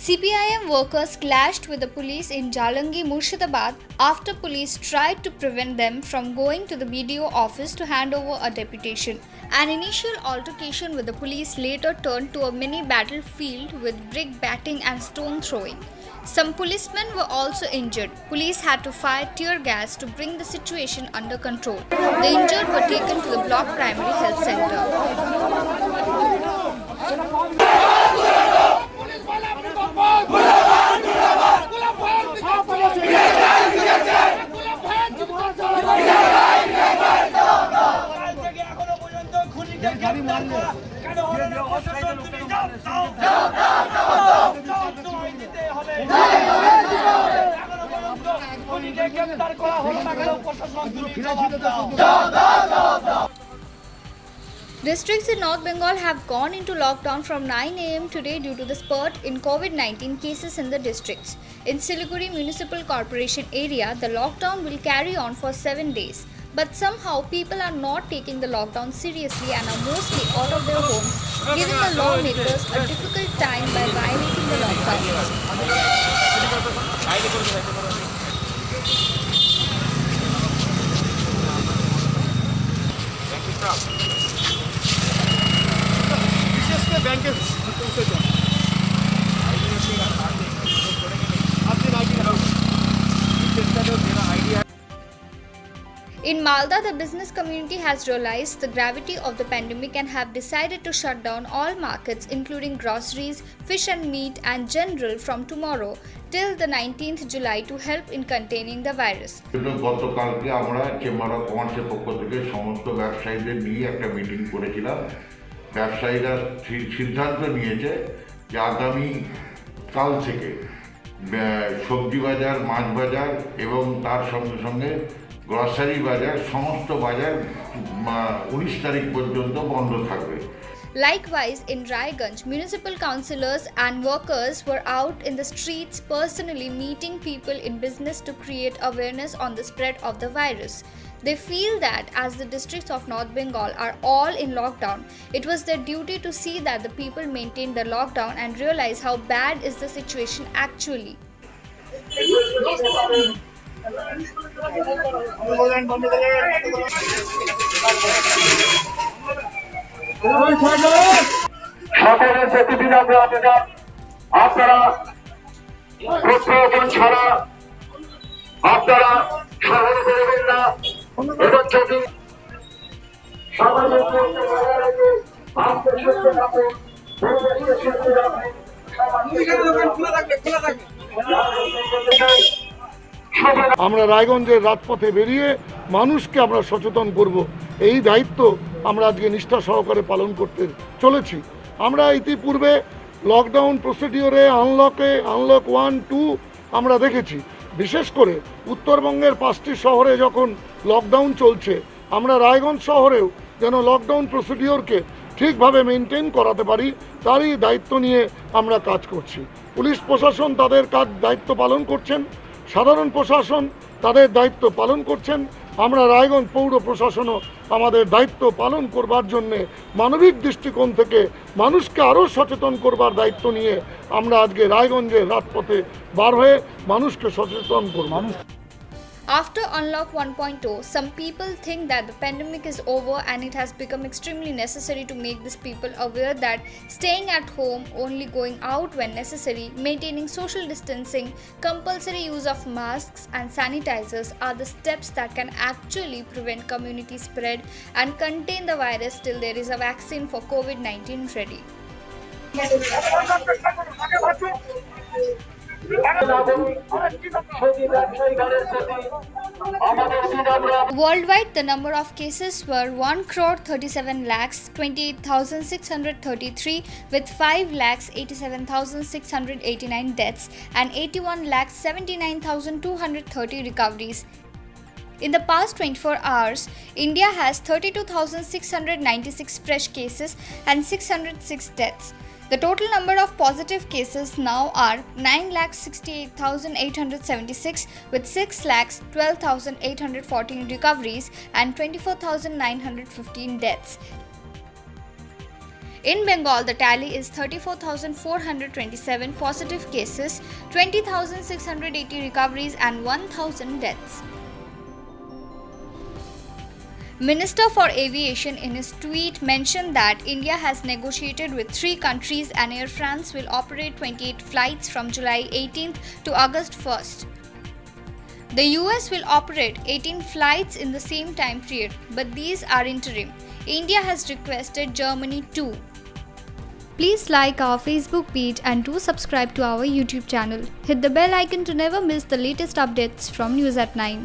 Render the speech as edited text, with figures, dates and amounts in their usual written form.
CPIM workers clashed with the police in Jalangi, Murshidabad after police tried to prevent them from going to the BDO office to hand over a deputation. An initial altercation with the police later turned to a mini battlefield with brick batting and stone throwing. Some policemen were also injured. Police had to fire tear gas to bring the situation under control. The injured were taken to the Block Primary Health Center. Districts in North Bengal have gone into lockdown from 9 am today due to the spurt in COVID-19 cases in the districts. In Siliguri Municipal Corporation area, the lockdown will carry on for 7 days. But somehow people are not taking the lockdown seriously and are mostly out of their homes, giving the lawmakers a difficult time by violating the lockdown. In Malda, the business community has realized the gravity of the pandemic and have decided to shut down all markets including groceries, fish and meat and general from tomorrow till the 19th July to help in containing the virus. গতকালকে আমরা chamber of কমার্সের পক্ষ থেকে সমস্ত ব্যবসায়ীদের নিয়ে একটা meeting করেছিলাম। ব্যবসায়ীরা সিদ্ধান্ত নিয়েছে যে আগামী কাল থেকে সবজি বাজার, মাছ বাজার এবং তার সঙ্গে সঙ্গে গ্রসারি বাজার সমস্ত বাজার 19 তারিখ পর্যন্ত বন্ধ থাকবে। Likewise, in Raiganj, municipal councillors and workers were out in the streets personally meeting people in business to create awareness on the spread of the virus. They feel that as the districts of North Bengal are all in lockdown, it was their duty to see that the people maintain the lockdown and realize how bad is the situation actually. সকলের প্রতিদিন আপনারা প্রত্যেকজন ছাড়া আপনারা শহরে বেরোবেন না এবং যদি আমরা রায়গঞ্জের রাজপথে বেরিয়ে মানুষকে আমরা সচেতন করব, এই দায়িত্ব আমরা আজকে নিষ্ঠা সহকারে পালন করতে চলেছি। আমরা ইতিপূর্বে লকডাউন প্রসিডিওরে আনলক 1, 2 আমরা দেখেছি। বিশেষ করে উত্তরবঙ্গের 5টি শহরে যখন লকডাউন চলছে, আমরা রায়গঞ্জ শহরেও যেন লকডাউন প্রসিডিওরকে ঠিকভাবে মেনটেন করাতে পারি তারই দায়িত্ব নিয়ে আমরা কাজ করছি। পুলিশ প্রশাসন তাদের দায়িত্ব পালন করছেন, সাধারণ প্রশাসন তাদের দায়িত্ব পালন করছেন। আমরা রায়গঞ্জ পৌর প্রশাসনও আমাদের দায়িত্ব পালন করবার জন্যে মানবিক দৃষ্টিকোণ থেকে মানুষকে আরও সচেতন করবার দায়িত্ব নিয়ে আমরা আজকে রায়গঞ্জের রাজপথে বার হয়ে মানুষকে সচেতন করব। After Unlock 1.0, some people think that the pandemic is over and it has become extremely necessary to make these people aware that staying at home, only going out when necessary, maintaining social distancing, compulsory use of masks and sanitizers are the steps that can actually prevent community spread and contain the virus till there is a vaccine for COVID-19 ready. Worldwide, the number of cases were 1,37,28,633 with 5,87,689 deaths and 81,79,230 recoveries. In the past 24 hours, India has 32,696 fresh cases and 606 deaths. The total number of positive cases now are 9,68,876 with 6,12,814 recoveries and 24,915 deaths. In Bengal, the tally is 34,427 positive cases, 20,680 recoveries, and 1,000 deaths. Minister for Aviation in his tweet mentioned that India has negotiated with 3 countries and Air France will operate 28 flights from July 18th to August 1st. The US will operate 18 flights in the same time period, but these are interim. India has requested Germany too. Please like our Facebook page and do subscribe to our YouTube channel. Hit the bell icon to never miss the latest updates from News at 9.